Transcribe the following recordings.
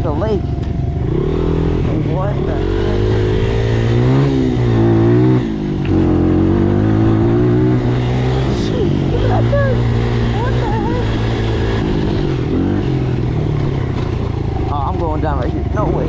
like a lake. What the heck? Shoot, look at that dirt. What the heck? Oh, I'm going down right here. No way.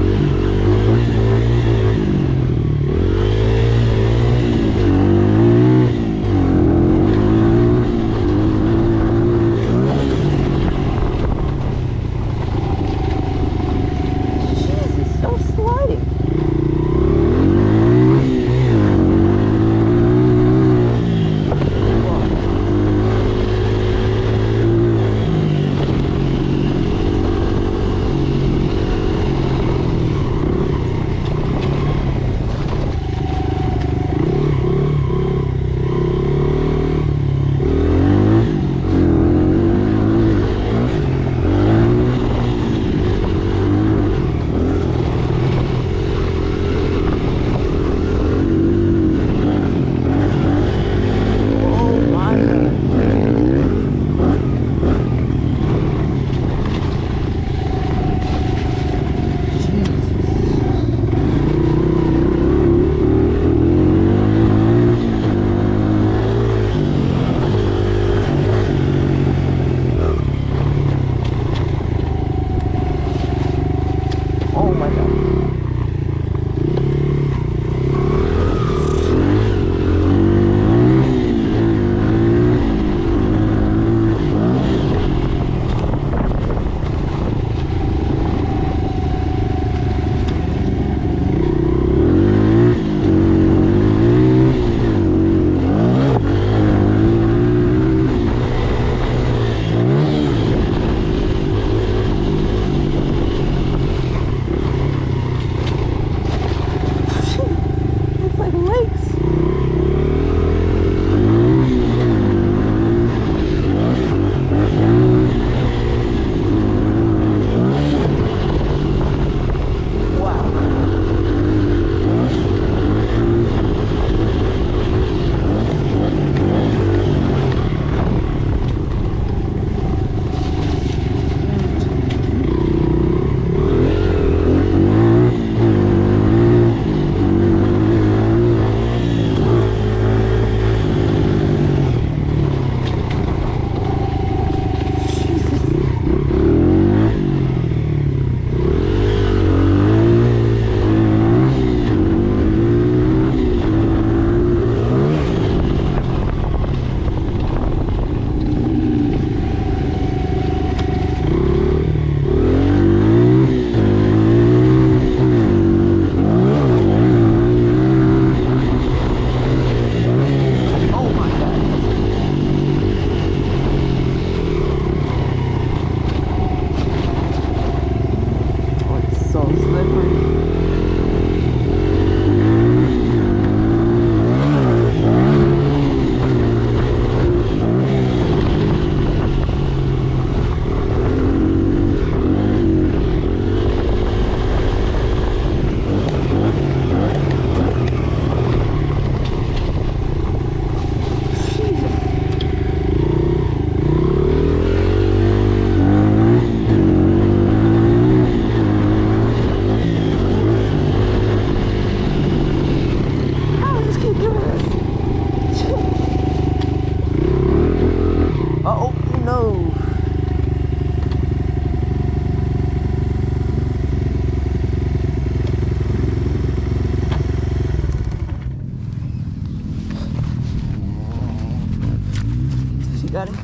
Got it?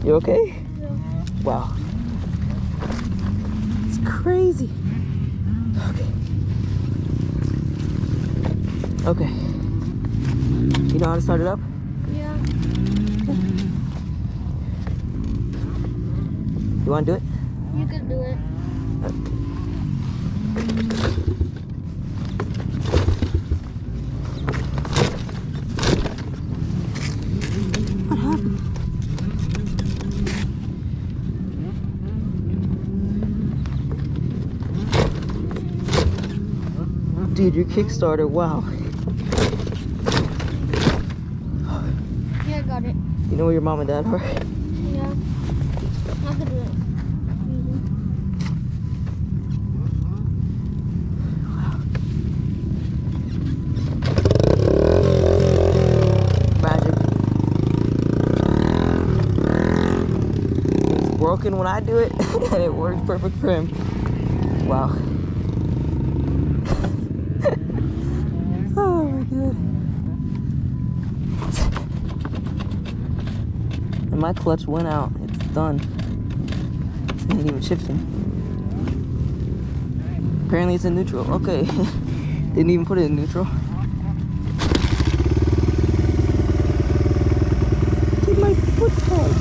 You okay? Yeah. Wow. It's crazy. Okay. Okay. You know how to start it up? Yeah. You want to do it? You can do it. What happened? Dude, your Kickstarter, wow. Yeah, I got it. You know where your mom and dad are? Yeah. I can do it. broken when I do it, and it works perfect for him. Wow. Oh my god. And my clutch went out. It's done. It's not even shifting. Apparently it's in neutral. Okay. Didn't even put it in neutral. Get my foot peg.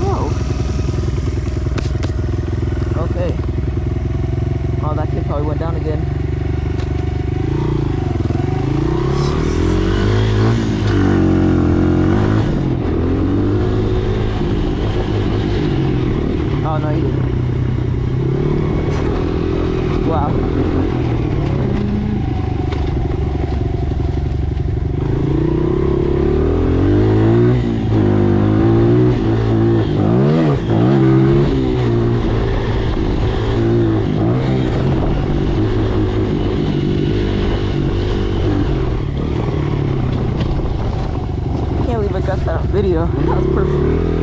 Whoa. Okay. Oh, that kid probably went down again. Oh, no, he didn't. Wow. Can't believe I got that on video. That was perfect.